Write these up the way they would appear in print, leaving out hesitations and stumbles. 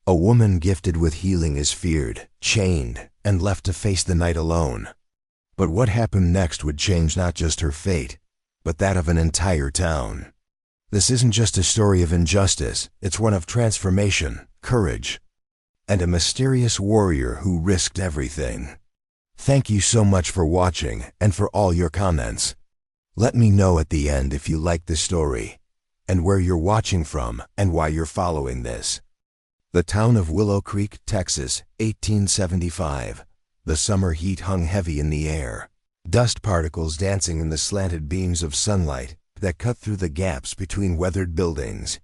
A woman gifted with healing is feared, chained, and left to face the night alone. But what happened next would change not just her fate, but that of an entire town. This isn't just a story of injustice, it's one of transformation, courage, and a mysterious warrior who risked everything. Thank you so much for watching and for all your comments. Let me know at the end if you like this story, and where you're watching from and why you're following this. The town of Willow Creek, Texas, 1875. The summer heat hung heavy in the air, dust particles dancing in the slanted beams of sunlight that cut through the gaps between weathered buildings.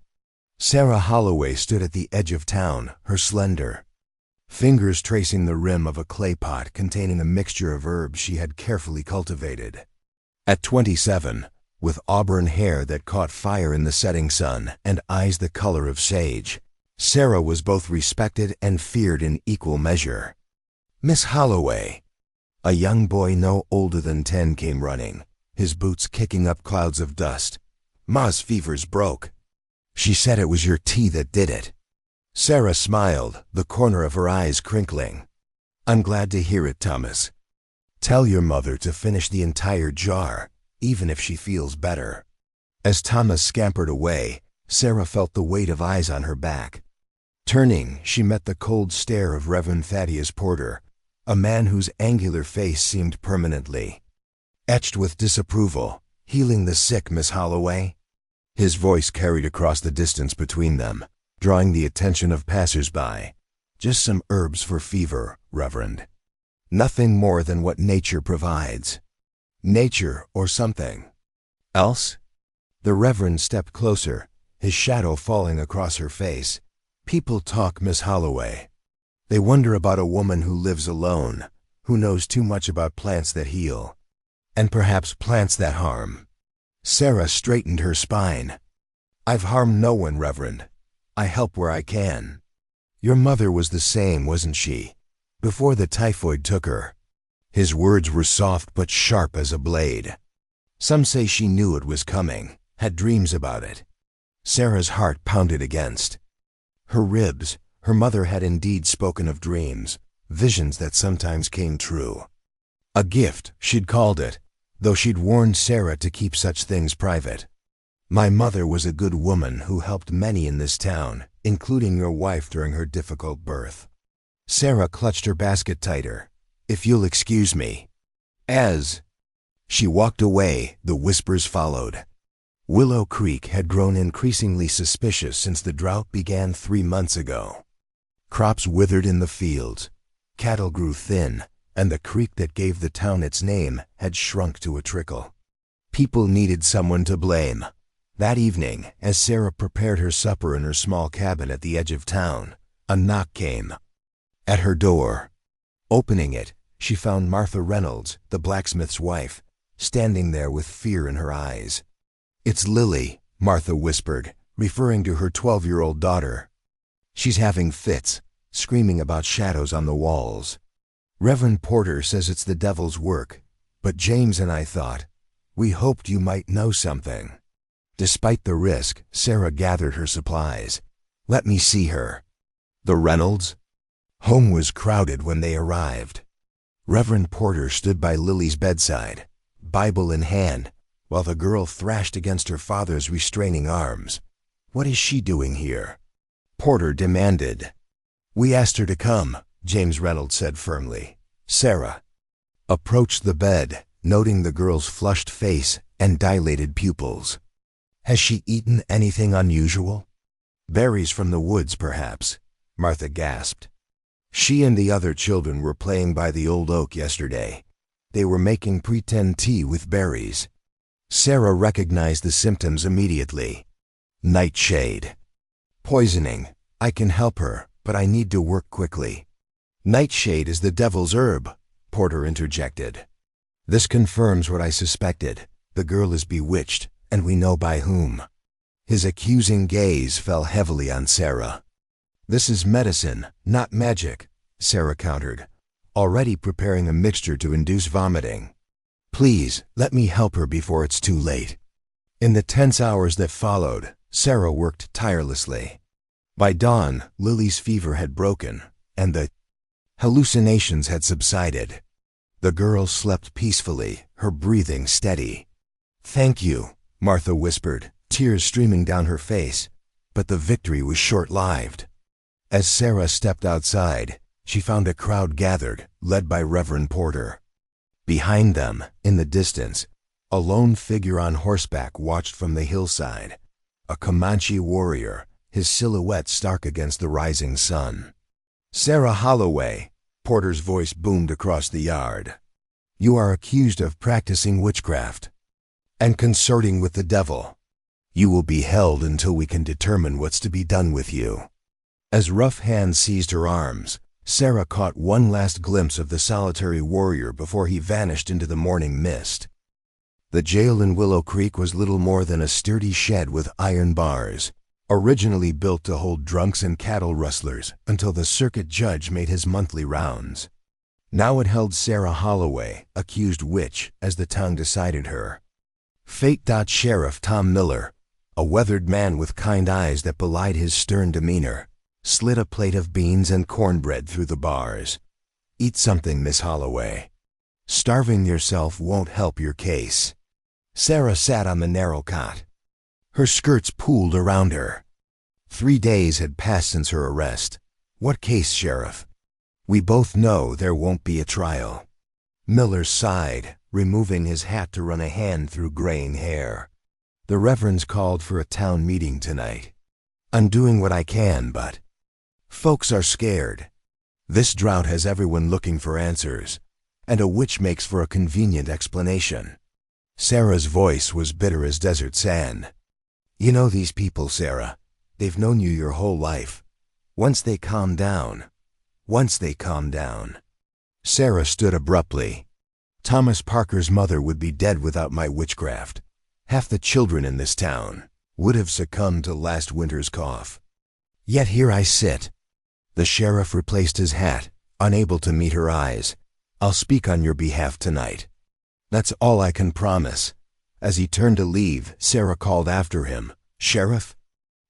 Sarah Holloway stood at the edge of town, her slender fingers tracing the rim of a clay pot containing a mixture of herbs she had carefully cultivated. At 27, with auburn hair that caught fire in the setting sun and eyes the color of sage, Sarah was both respected and feared in equal measure. "Miss Holloway." A young boy no older than 10 came running, his boots kicking up clouds of dust. "Ma's fever's broke. She said it was your tea that did it." Sarah smiled, the corner of her eyes crinkling. "I'm glad to hear it, Thomas. Tell your mother to finish the entire jar, even if she feels better." As Thomas scampered away, Sarah felt the weight of eyes on her back. Turning, she met the cold stare of Reverend Thaddeus Porter, a man whose angular face seemed permanently etched with disapproval. "Healing the sick, Miss Holloway?" His voice carried across the distance between them, drawing the attention of passers-by. "Just some herbs for fever, Reverend. Nothing more than what nature provides." "Nature or something else?" The Reverend stepped closer, his shadow falling across her face. "People talk, Miss Holloway. They wonder about a woman who lives alone, who knows too much about plants that heal, and perhaps plants that harm." Sarah straightened her spine. "I've harmed no one, Reverend. I help where I can. Your mother was the same, wasn't she, before the typhoid took her?" His words were soft but sharp as a blade. "Some say she knew it was coming, had dreams about it." Sarah's heart pounded against her ribs. Her mother had indeed spoken of dreams, visions that sometimes came true. A gift, she'd called it, though she'd warned Sarah to keep such things private. "My mother was a good woman who helped many in this town, including your wife during her difficult birth." Sarah clutched her basket tighter. "If you'll excuse me." As she walked away, the whispers followed. Willow Creek had grown increasingly suspicious since the drought began 3 months ago. Crops withered in the fields, cattle grew thin, and the creek that gave the town its name had shrunk to a trickle. People needed someone to blame. That evening, as Sarah prepared her supper in her small cabin at the edge of town, a knock came at her door. Opening it, she found Martha Reynolds, the blacksmith's wife, standing there with fear in her eyes. "It's Lily," Martha whispered, referring to her 12-year-old daughter. "She's having fits, screaming about shadows on the walls. Reverend Porter says it's the devil's work, but James and I thought, we hoped you might know something." Despite the risk, Sarah gathered her supplies. "Let me see her." The Reynolds' home was crowded when they arrived. Reverend Porter stood by Lily's bedside, Bible in hand, while the girl thrashed against her father's restraining arms. "What is she doing here?" Porter demanded. "We asked her to come," James Reynolds said firmly. Sarah approached the bed, noting the girl's flushed face and dilated pupils. "Has she eaten anything unusual?" "Berries from the woods, perhaps," Martha gasped. "She and the other children were playing by the old oak yesterday. They were making pretend tea with berries." Sarah recognized the symptoms immediately. "Nightshade. Poisoning. I can help her, but I need to work quickly." "Nightshade is the devil's herb," Porter interjected. "This confirms what I suspected. The girl is bewitched, and we know by whom." His accusing gaze fell heavily on Sarah. "This is medicine, not magic," Sarah countered, already preparing a mixture to induce vomiting. "Please, let me help her before it's too late." In the tense hours that followed, Sarah worked tirelessly. By dawn, Lily's fever had broken, and the hallucinations had subsided. The girl slept peacefully, her breathing steady. "Thank you," Martha whispered, tears streaming down her face, but the victory was short-lived. As Sarah stepped outside, she found a crowd gathered, led by Reverend Porter. Behind them, in the distance, a lone figure on horseback watched from the hillside, a Comanche warrior, his silhouette stark against the rising sun. "Sarah Holloway," Porter's voice boomed across the yard. "You are accused of practicing witchcraft and consorting with the devil. You will be held until we can determine what's to be done with you." As rough hands seized her arms, Sarah caught one last glimpse of the solitary warrior before he vanished into the morning mist. The jail in Willow Creek was little more than a sturdy shed with iron bars, originally built to hold drunks and cattle rustlers until the circuit judge made his monthly rounds. Now it held Sarah Holloway, accused witch, as the town decided her. Fate. Sheriff Tom Miller, a weathered man with kind eyes that belied his stern demeanor, slid a plate of beans and cornbread through the bars. "Eat something, Miss Holloway. Starving yourself won't help your case." Sarah sat on the narrow cot. Her skirts pooled around her. 3 days had passed since her arrest. "What case, Sheriff?" "We both know there won't be a trial." Miller sighed, removing his hat to run a hand through graying hair. "The Reverend's called for a town meeting tonight. I'm doing what I can, but folks are scared. This drought has everyone looking for answers, and a witch makes for a convenient explanation." Sarah's voice was bitter as desert sand. "You know these people, Sarah. They've known you your whole life. Once they calm down. Sarah stood abruptly. "Thomas Parker's mother would be dead without my witchcraft. Half the children in this town would have succumbed to last winter's cough. Yet here I sit." The sheriff replaced his hat, unable to meet her eyes. "I'll speak on your behalf tonight. That's all I can promise." As he turned to leave, Sarah called after him, "Sheriff,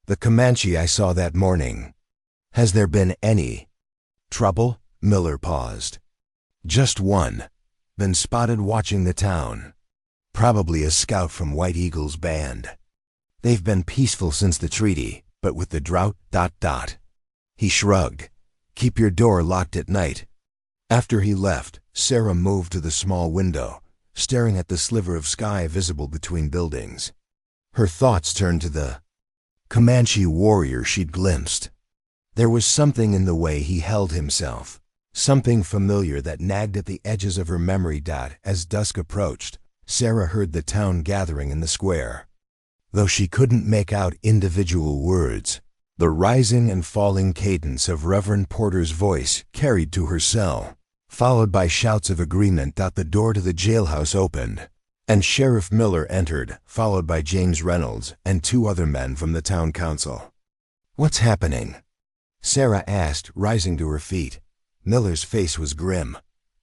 the Comanche I saw that morning. Has there been any trouble?" Miller paused. "Just one. Been spotted watching the town. Probably a scout from White Eagle's band. They've been peaceful since the treaty, but with the drought. He shrugged. "Keep your door locked at night." After he left, Sarah moved to the small window, staring at the sliver of sky visible between buildings. Her thoughts turned to the Comanche warrior she'd glimpsed. There was something in the way he held himself, something familiar that nagged at the edges of her memory. As dusk approached, Sarah heard the town gathering in the square. Though she couldn't make out individual words, the rising and falling cadence of Reverend Porter's voice carried to her cell, followed by shouts of agreement. The door to the jailhouse opened, and Sheriff Miller entered, followed by James Reynolds and 2 other men from the town council. "What's happening?" Sarah asked, rising to her feet. Miller's face was grim.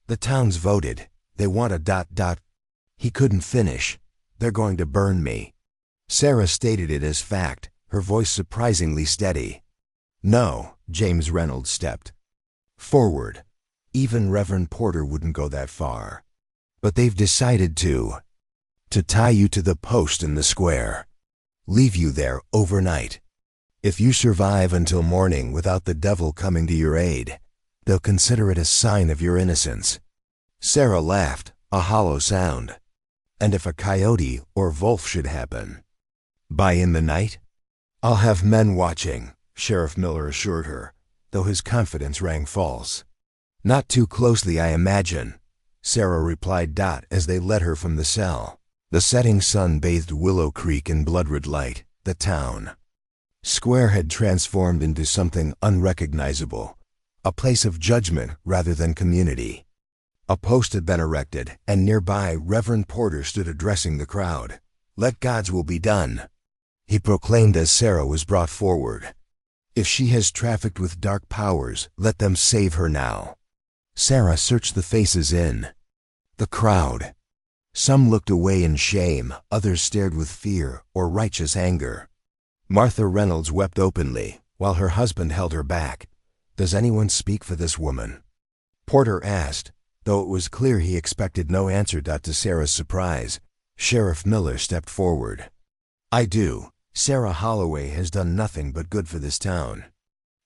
"The town's voted. They want a ... He couldn't finish. "They're going to burn me." Sarah stated it as fact, her voice surprisingly steady. "No," James Reynolds stepped forward. "Even Reverend Porter wouldn't go that far. But they've decided to tie you to the post in the square. Leave you there overnight. If you survive until morning without the devil coming to your aid, they'll consider it a sign of your innocence." Sarah laughed, a hollow sound. "And if a coyote or wolf should happen, by in the night?" "I'll have men watching," Sheriff Miller assured her, though his confidence rang false. "Not too closely, I imagine," Sarah replied. As they led her from the cell, the setting sun bathed Willow Creek in blood-red light. The town square had transformed into something unrecognizable, a place of judgment rather than community. A post had been erected, and nearby Reverend Porter stood addressing the crowd. "Let God's will be done," he proclaimed as Sarah was brought forward. "If she has trafficked with dark powers, let them save her now." Sarah searched the faces in the crowd. Some looked away in shame, others stared with fear or righteous anger. Martha Reynolds wept openly, while her husband held her back. "Does anyone speak for this woman?" Porter asked, though it was clear he expected no answer. To Sarah's surprise, Sheriff Miller stepped forward. "I do. Sarah Holloway has done nothing but good for this town.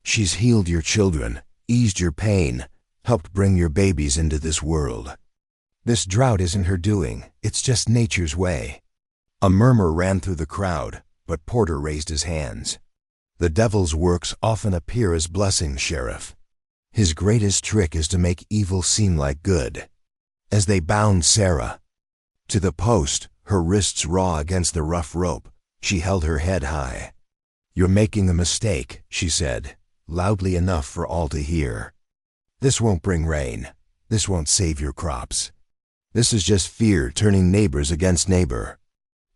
She's healed your children, eased your pain, helped bring your babies into this world. This drought isn't her doing, it's just nature's way." A murmur ran through the crowd, but Porter raised his hands. "The devil's works often appear as blessings, Sheriff. His greatest trick is to make evil seem like good." As they bound Sarah to the post, her wrists raw against the rough rope, she held her head high. "You're making a mistake," she said, loudly enough for all to hear. "This won't bring rain. This won't save your crops. This is just fear turning neighbors against neighbor."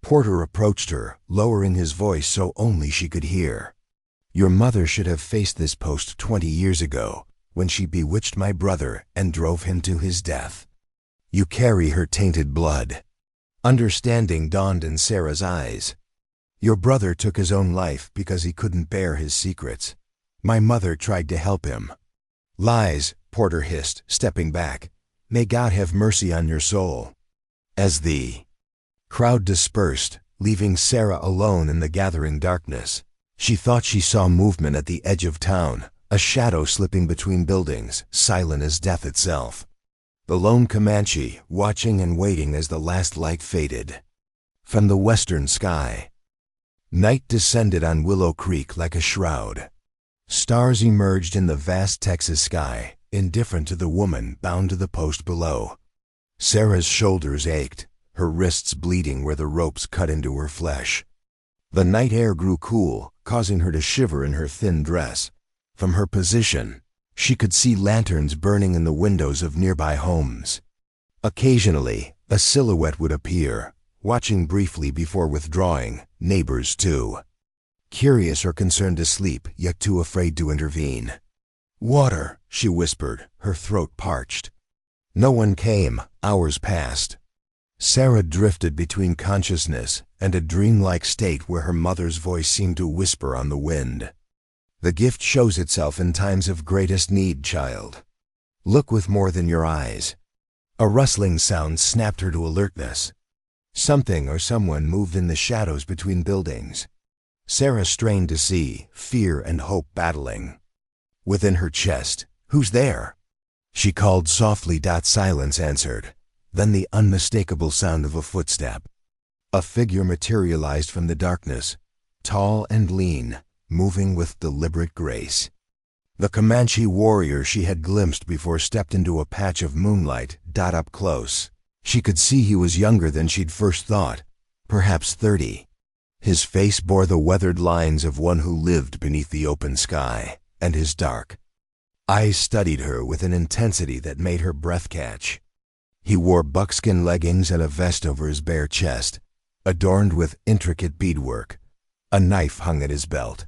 Porter approached her, lowering his voice so only she could hear. "Your mother should have faced this post 20 years ago, when she bewitched my brother and drove him to his death. You carry her tainted blood." Understanding dawned in Sarah's eyes. "Your brother took his own life because he couldn't bear his secrets. My mother tried to help him." "Lies," Porter hissed, stepping back. "May God have mercy on your soul." As the crowd dispersed, leaving Sarah alone in the gathering darkness, she thought she saw movement at the edge of town, a shadow slipping between buildings, silent as death itself. The lone Comanche, watching and waiting as the last light faded. From the western sky, night descended on Willow Creek like a shroud. Stars emerged in the vast Texas sky, indifferent to the woman bound to the post below. Sarah's shoulders ached, her wrists bleeding where the ropes cut into her flesh. The night air grew cool, causing her to shiver in her thin dress. From her position, she could see lanterns burning in the windows of nearby homes. Occasionally, a silhouette would appear, watching briefly before withdrawing, neighbors too. Curious or concerned to sleep, yet too afraid to intervene. "Water," she whispered, her throat parched. No one came. Hours passed. Sarah drifted between consciousness and a dreamlike state where her mother's voice seemed to whisper on the wind. "The gift shows itself in times of greatest need, child. Look with more than your eyes." A rustling sound snapped her to alertness. Something or someone moved in the shadows between buildings. Sarah strained to see, fear and hope battling. Within her chest, "Who's there?" She called softly. Silence answered. Then the unmistakable sound of a footstep. A figure materialized from the darkness, tall and lean, moving with deliberate grace. The Comanche warrior she had glimpsed before stepped into a patch of moonlight. Up close, she could see he was younger than she'd first thought, perhaps 30. His face bore the weathered lines of one who lived beneath the open sky, and his dark eyes studied her with an intensity that made her breath catch. He wore buckskin leggings and a vest over his bare chest, adorned with intricate beadwork. A knife hung at his belt.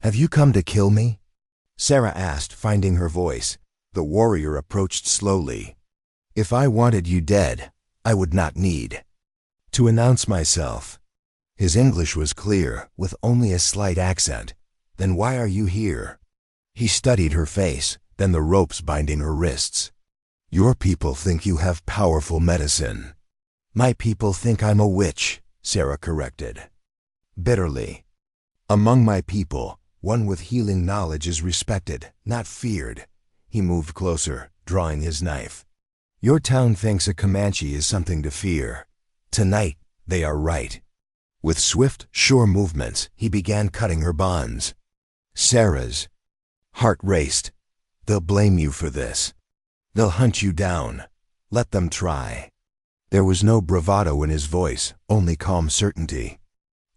"Have you come to kill me?" Sarah asked, finding her voice. The warrior approached slowly. "If I wanted you dead, I would not need to announce myself." His English was clear, with only a slight accent. "Then why are you here?" He studied her face, then the ropes binding her wrists. "Your people think you have powerful medicine." "My people think I'm a witch," Sarah corrected, bitterly. "Among my people, one with healing knowledge is respected, not feared." He moved closer, drawing his knife. "Your town thinks a Comanche is something to fear. Tonight, they are right." With swift, sure movements, he began cutting her bonds. Sarah's heart raced. "They'll blame you for this. They'll hunt you down. Let them try." There was no bravado in his voice, only calm certainty.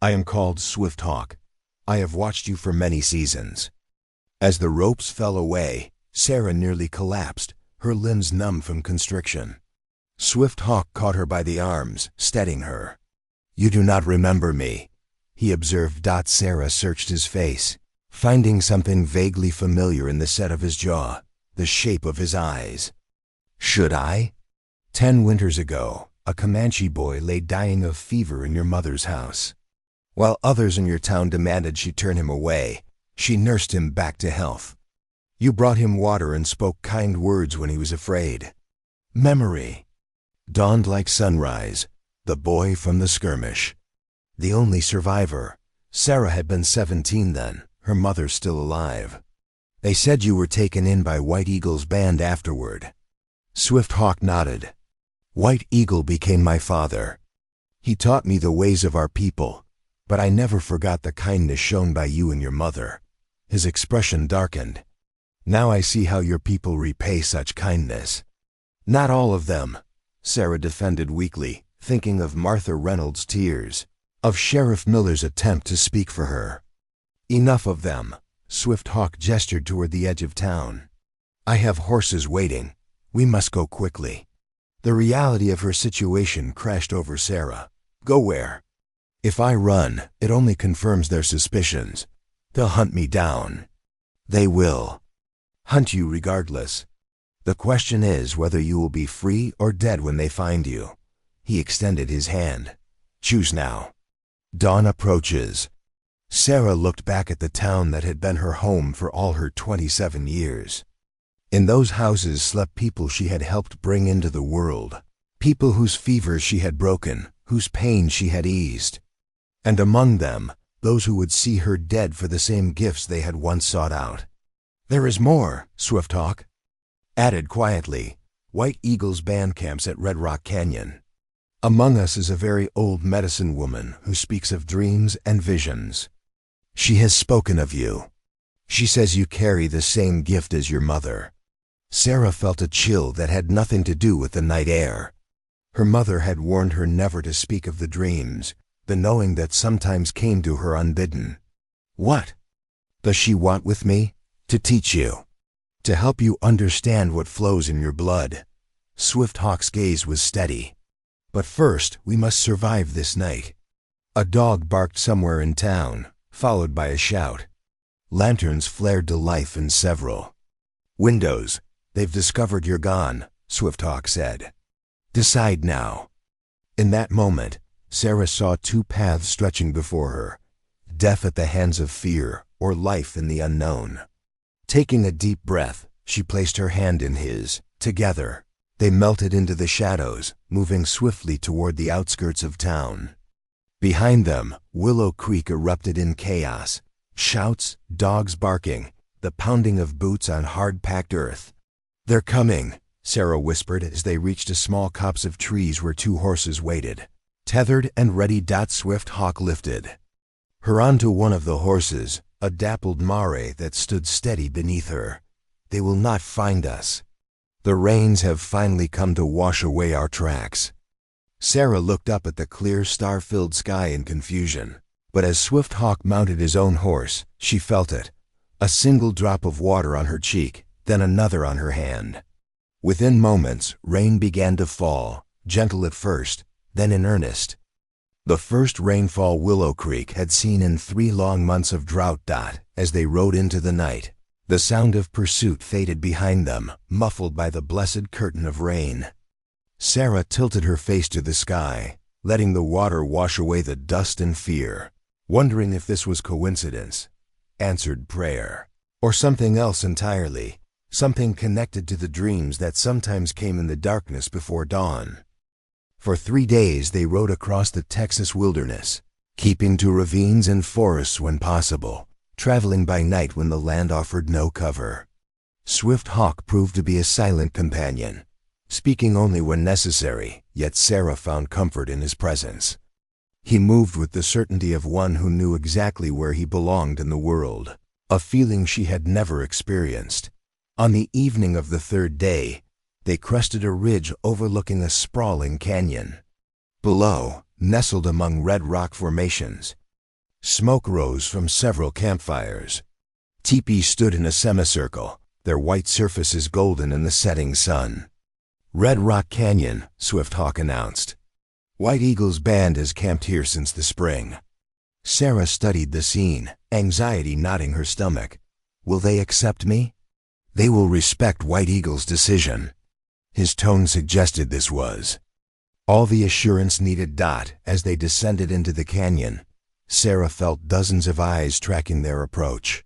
"I am called Swift Hawk. I have watched you for many seasons." As the ropes fell away, Sarah nearly collapsed, her limbs numb from constriction. Swift Hawk caught her by the arms, steadying her. "You do not remember me," he observed. Sarah searched his face, finding something vaguely familiar in the set of his jaw, the shape of his eyes. "Should I?" 10 winters ago, a Comanche boy lay dying of fever in your mother's house. While others in your town demanded she turn him away, She nursed him back to health. You brought him water and spoke kind words when he was afraid. Memory dawned like sunrise, the boy from the skirmish. The only survivor. Sarah had been 17 then, her mother still alive. They said you were taken in by White Eagle's band afterward. Swift Hawk nodded. White Eagle became my father. He taught me the ways of our people, but I never forgot the kindness shown by you and your mother. His expression darkened. Now I see how your people repay such kindness. Not all of them, Sarah defended weakly, thinking of Martha Reynolds' tears, of Sheriff Miller's attempt to speak for her. Enough of them. Swift Hawk gestured toward the edge of town. I have horses waiting. We must go quickly. The reality of her situation crashed over Sarah. Go where? If I run, it only confirms their suspicions. They'll hunt me down. They will hunt you regardless. The question is whether you will be free or dead when they find you. He extended his hand. Choose now. Dawn approaches. Sarah looked back at the town that had been her home for all her 27 years. In those houses slept people she had helped bring into the world, people whose fevers she had broken, whose pain she had eased. And among them, those who would see her dead for the same gifts they had once sought out. There is more, Swift Hawk added quietly. White Eagle's band camps at Red Rock Canyon. Among us is a very old medicine woman who speaks of dreams and visions. She has spoken of you. She says you carry the same gift as your mother. Sarah felt a chill that had nothing to do with the night air. Her mother had warned her never to speak of the dreams, the knowing that sometimes came to her unbidden. What does she want with me? To teach you. To help you understand what flows in your blood. Swift Hawk's gaze was steady. But first, we must survive this night. A dog barked somewhere in town, followed by a shout. Lanterns flared to life in several windows. They've discovered you're gone, Swift Hawk said. Decide now. In that moment, Sarah saw two paths stretching before her, death at the hands of fear or life in the unknown. Taking a deep breath, she placed her hand in his. Together, they melted into the shadows, moving swiftly toward the outskirts of town. Behind them, Willow Creek erupted in chaos. Shouts, dogs barking, the pounding of boots on hard-packed earth. They're coming, Sarah whispered as they reached a small copse of trees where two horses waited. Tethered and ready. Swift Hawk lifted her onto one of the horses, a dappled mare that stood steady beneath her. They will not find us. The rains have finally come to wash away our tracks. Sarah looked up at the clear, star-filled sky in confusion. But as Swift Hawk mounted his own horse, she felt it. A single drop of water on her cheek, then another on her hand. Within moments, rain began to fall, gentle at first, then in earnest. The first rainfall Willow Creek had seen in 3 long months of drought. As they rode into the night, the sound of pursuit faded behind them, muffled by the blessed curtain of rain. Sarah tilted her face to the sky, letting the water wash away the dust and fear, wondering if this was coincidence, answered prayer, or something else entirely, something connected to the dreams that sometimes came in the darkness before dawn. For 3 days they rode across the Texas wilderness, keeping to ravines and forests when possible, traveling by night when the land offered no cover. Swift Hawk proved to be a silent companion, speaking only when necessary, yet Sarah found comfort in his presence. He moved with the certainty of one who knew exactly where he belonged in the world, a feeling she had never experienced. On the evening of the 3rd day, they crested a ridge overlooking a sprawling canyon. Below, nestled among red rock formations, smoke rose from several campfires. Teepees stood in a semicircle, their white surfaces golden in the setting sun. Red Rock Canyon, Swift Hawk announced. White Eagle's band has camped here since the spring. Sarah studied the scene, anxiety knotting her stomach. Will they accept me? They will respect White Eagle's decision. His tone suggested this was all the assurance needed. As they descended into the canyon, Sarah felt dozens of eyes tracking their approach.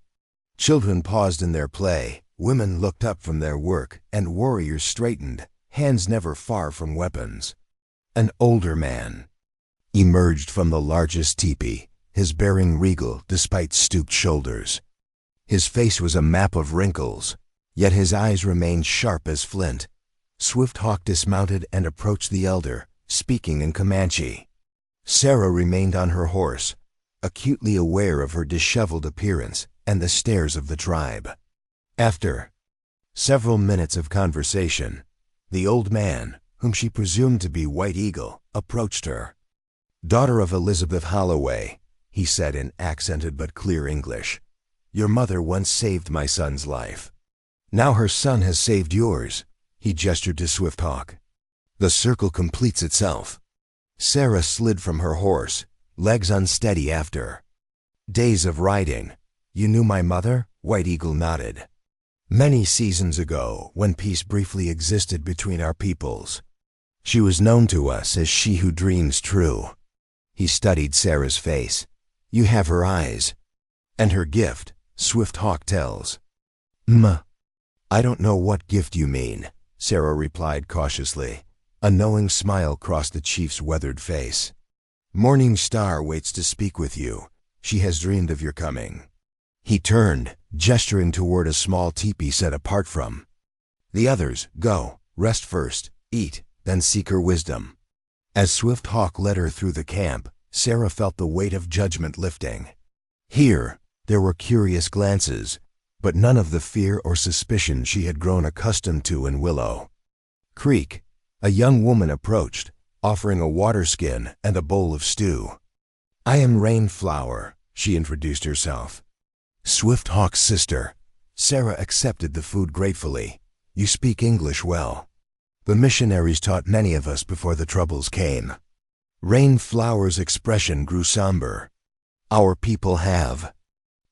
Children paused in their play, women looked up from their work, and warriors straightened, hands never far from weapons. An older man emerged from the largest teepee, his bearing regal despite stooped shoulders. His face was a map of wrinkles, yet his eyes remained sharp as flint. Swift Hawk dismounted and approached the elder, speaking in Comanche. Sarah remained on her horse, acutely aware of her disheveled appearance and the stares of the tribe. After several minutes of conversation, the old man, whom she presumed to be White Eagle, approached her. "Daughter of Elizabeth Holloway," he said in accented but clear English, "your mother once saved my son's life. Now her son has saved yours." He gestured to Swift Hawk. "The circle completes itself." Sarah slid from her horse, legs unsteady after days of riding. "You knew my mother?" White Eagle nodded. "Many seasons ago, when peace briefly existed between our peoples. She was known to us as she who dreams true." He studied Sarah's face. "You have her eyes. And her gift," Swift Hawk tells. "I don't know what gift you mean," Sarah replied cautiously. A knowing smile crossed the chief's weathered face. "Morning Star waits to speak with you. She has dreamed of your coming." He turned, gesturing toward a small teepee set apart from the others. "Go, rest first, eat, then seek her wisdom." As Swift Hawk led her through the camp, Sarah felt the weight of judgment lifting. Here, there were curious glances, but none of the fear or suspicion she had grown accustomed to in Willow Creek. A young woman approached, offering a water skin and a bowl of stew. "I am Rainflower," she introduced herself. "Swift Hawk's sister." Sarah accepted the food gratefully. "You speak English well. The missionaries taught many of us before the troubles came." Rainflower's expression grew somber. "Our people have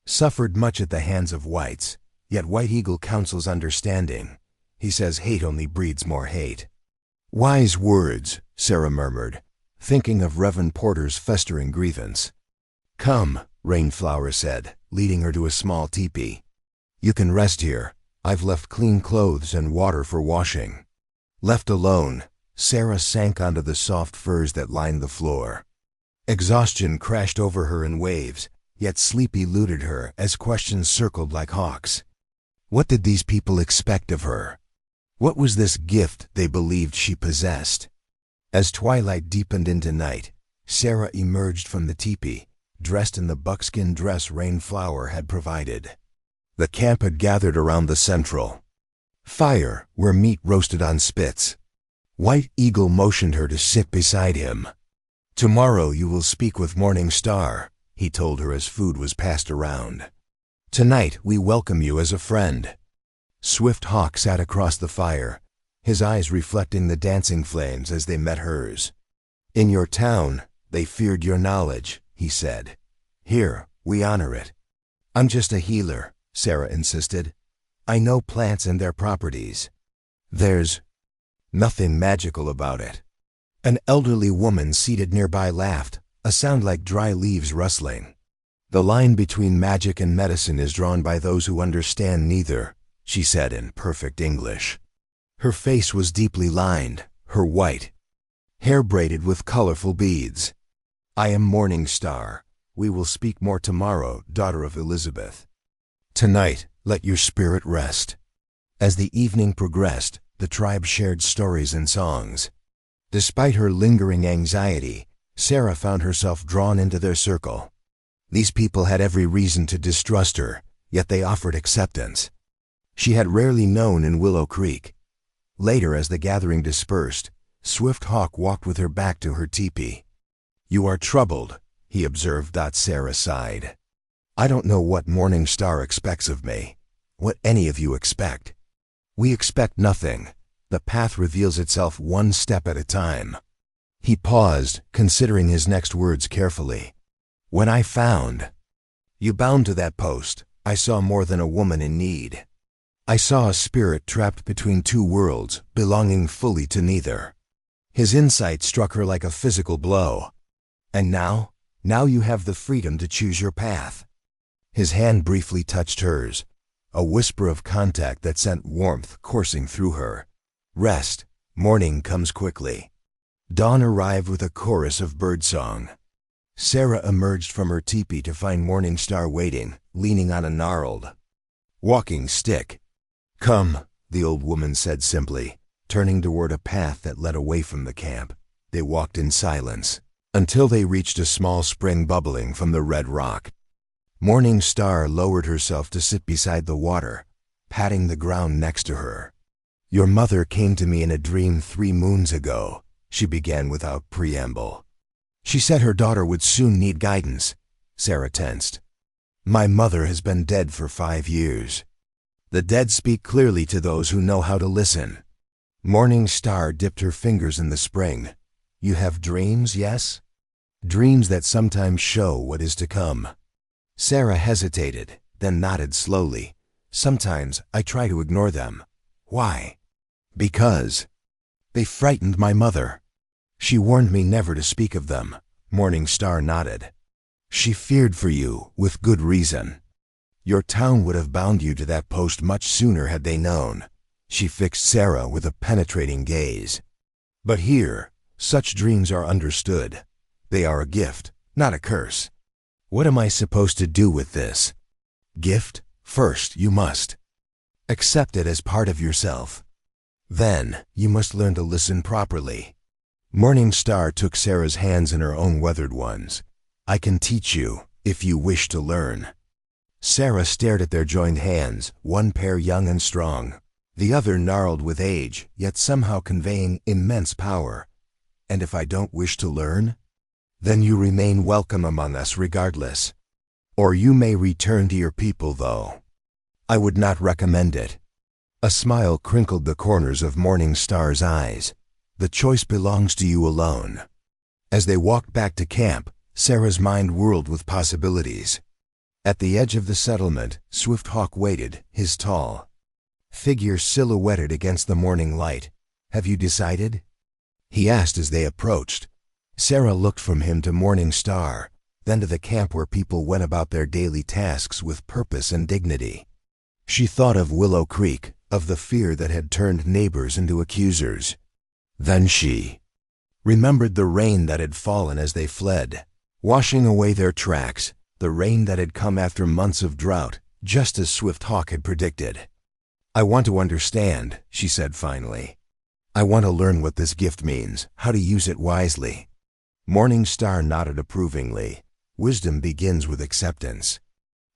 suffered much at the hands of whites, yet White Eagle counsels understanding. He says hate only breeds more hate." "Wise words," Sarah murmured, thinking of Reverend Porter's festering grievance. "Come," Rainflower said, leading her to a small teepee. "You can rest here. I've left clean clothes and water for washing." Left alone, Sarah sank onto the soft furs that lined the floor. Exhaustion crashed over her in waves, yet sleep eluded her as questions circled like hawks. What did these people expect of her? What was this gift they believed she possessed? As twilight deepened into night, Sarah emerged from the teepee, dressed in the buckskin dress Rainflower had provided. The camp had gathered around the central fire, where meat roasted on spits. White Eagle motioned her to sit beside him. "Tomorrow you will speak with Morning Star," he told her as food was passed around. "Tonight we welcome you as a friend." Swift Hawk sat across the fire, his eyes reflecting the dancing flames as they met hers. "In your town, they feared your knowledge," he said. "Here, we honor it." "I'm just a healer," Sarah insisted. "I know plants and their properties. There's nothing magical about it." An elderly woman seated nearby laughed, a sound like dry leaves rustling. "The line between magic and medicine is drawn by those who understand neither," she said in perfect English. Her face was deeply lined, her white hair braided with colorful beads. "I am Morning Star. We will speak more tomorrow, daughter of Elizabeth. Tonight, let your spirit rest." As the evening progressed, the tribe shared stories and songs. Despite her lingering anxiety, Sarah found herself drawn into their circle. These people had every reason to distrust her, yet they offered acceptance. She had rarely known in Willow Creek. Later, as the gathering dispersed, Swift Hawk walked with her back to her teepee. "You are troubled," he observed. Sarah sighed. "I don't know what Morning Star expects of me, what any of you expect. We expect nothing. The path reveals itself one step at a time." He paused, considering his next words carefully. "When I found you bound to that post, I saw more than a woman in need. I saw a spirit trapped between two worlds, belonging fully to neither." His insight struck her like a physical blow. "And now you have the freedom to choose your path." His hand briefly touched hers, a whisper of contact that sent warmth coursing through her. Rest. Morning comes quickly. Dawn arrived with a chorus of birdsong. Sarah emerged from her teepee to find Morning Star waiting, leaning on a gnarled walking stick. "Come," the old woman said simply, turning toward a path that led away from the camp. They walked in silence until they reached a small spring bubbling from the red rock. Morning Star lowered herself to sit beside the water, patting the ground next to her. "Your mother came to me in a dream 3 moons ago," she began without preamble. "She said her daughter would soon need guidance." Sarah tensed. "My mother has been dead for 5 years. The dead speak clearly to those who know how to listen." Morning Star dipped her fingers in the spring. "You have dreams, yes? Dreams that sometimes show what is to come." Sarah hesitated, then nodded slowly. "Sometimes I try to ignore them." "Why?" "Because they frightened my mother. She warned me never to speak of them." Morning Star nodded. "She feared for you, with good reason. Your town would have bound you to that post much sooner had they known." She fixed Sarah with a penetrating gaze. "But here, such dreams are understood. They are a gift, not a curse. What am I supposed to do with this gift? First, you must accept it as part of yourself. Then, you must learn to listen properly." Morning Star took Sarah's hands in her own weathered ones. "I can teach you, if you wish to learn." Sarah stared at their joined hands, one pair young and strong, the other gnarled with age, yet somehow conveying immense power. "And if I don't wish to learn?" "Then you remain welcome among us regardless. Or you may return to your people, though. I would not recommend it." A smile crinkled the corners of Morning Star's eyes. "The choice belongs to you alone." As they walked back to camp, Sarah's mind whirled with possibilities. At the edge of the settlement, Swift Hawk waited, his tall figure silhouetted against the morning light. "Have you decided?" he asked as they approached. Sarah looked from him to Morning Star, then to the camp where people went about their daily tasks with purpose and dignity. She thought of Willow Creek, of the fear that had turned neighbors into accusers. Then she remembered the rain that had fallen as they fled, washing away their tracks, the rain that had come after months of drought, just as Swift Hawk had predicted. "I want to understand," she said finally. "I want to learn what this gift means, how to use it wisely." Morning Star nodded approvingly. "Wisdom begins with acceptance."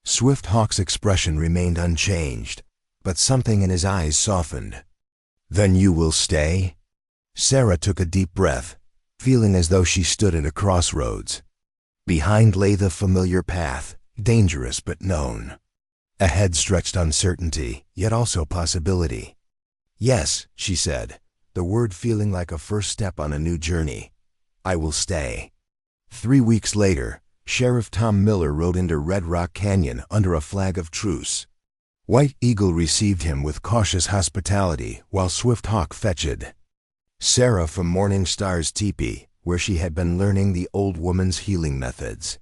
Swift Hawk's expression remained unchanged, but something in his eyes softened. "Then you will stay?" Sarah took a deep breath, feeling as though she stood at a crossroads. Behind lay the familiar path, dangerous but known. Ahead stretched uncertainty, yet also possibility. "Yes," she said, the word feeling like a first step on a new journey. "I will stay." 3 weeks later, Sheriff Tom Miller rode into Red Rock Canyon under a flag of truce. White Eagle received him with cautious hospitality, while Swift Hawk fetched Sarah from Morning Star's teepee, where she had been learning the old woman's healing methods.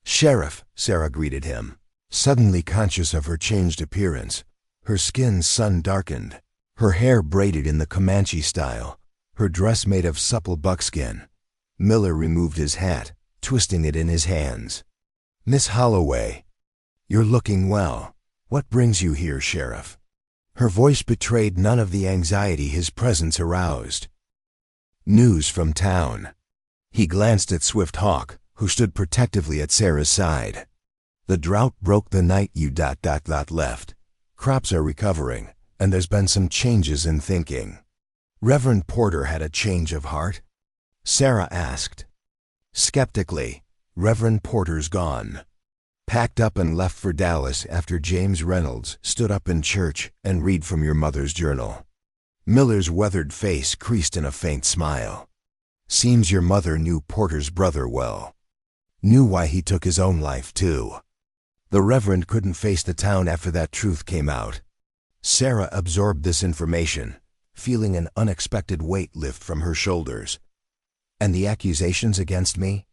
"Sheriff," Sarah greeted him, suddenly conscious of her changed appearance. Her skin sun-darkened, her hair braided in the Comanche style, her dress made of supple buckskin. Miller removed his hat, twisting it in his hands. "Miss Holloway, you're looking well. What brings you here, Sheriff?" Her voice betrayed none of the anxiety his presence aroused. "News from town." He glanced at Swift Hawk, who stood protectively at Sarah's side. "The drought broke the night you left. Crops are recovering, and there's been some changes in thinking." "Reverend Porter had a change of heart?" Sarah asked. Skeptically, "Reverend Porter's gone. Packed up and left for Dallas after James Reynolds stood up in church and read from your mother's journal." Miller's weathered face creased in a faint smile. "Seems your mother knew Porter's brother well. Knew why he took his own life, too. The Reverend couldn't face the town after that truth came out." Sarah absorbed this information, feeling an unexpected weight lift from her shoulders. "And the accusations against me?"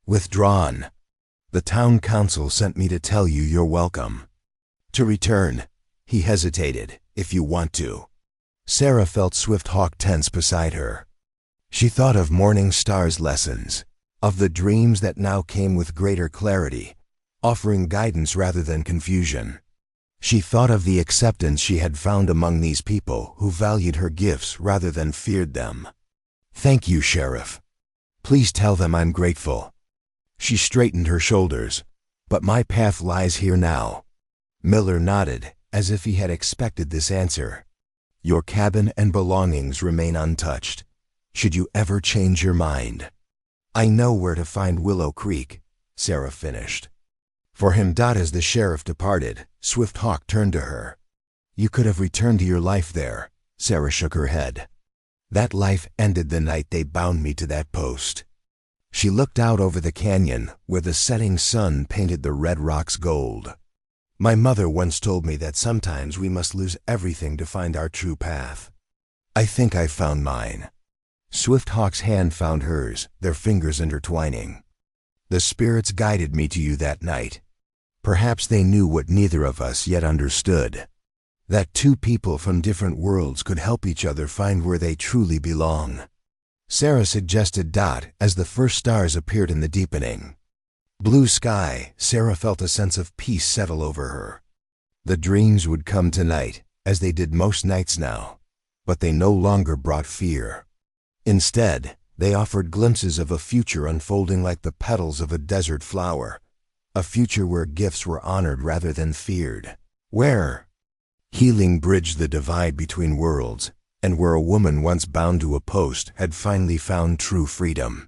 "Withdrawn." The town council sent me to tell you you're welcome. To return, he hesitated, if you want to. Sarah felt Swifthawk tense beside her. She thought of Morning Star's lessons, of the dreams that now came with greater clarity, offering guidance rather than confusion. She thought of the acceptance she had found among these people who valued her gifts rather than feared them. Thank you, Sheriff. Please tell them I'm grateful. She straightened her shoulders. But my path lies here now. Miller nodded, as if he had expected this answer. Your cabin and belongings remain untouched, should you ever change your mind. I know where to find Willow Creek, Sarah finished. For him. As the sheriff departed, Swifthawk turned to her. You could have returned to your life there, Sarah shook her head. That life ended the night they bound me to that post. She looked out over the canyon, where the setting sun painted the red rocks gold. My mother once told me that sometimes we must lose everything to find our true path. I think I found mine. Swifthawk's hand found hers, their fingers intertwining. The spirits guided me to you that night. Perhaps they knew what neither of us yet understood. That two people from different worlds could help each other find where they truly belong. Sarah suggested. As the first stars appeared in the deepening blue sky, Sarah felt a sense of peace settle over her. The dreams would come tonight, as they did most nights now, but they no longer brought fear. Instead, they offered glimpses of a future unfolding like the petals of a desert flower, a future where gifts were honored rather than feared, where healing bridged the divide between worlds, and where a woman once bound to a post had finally found true freedom.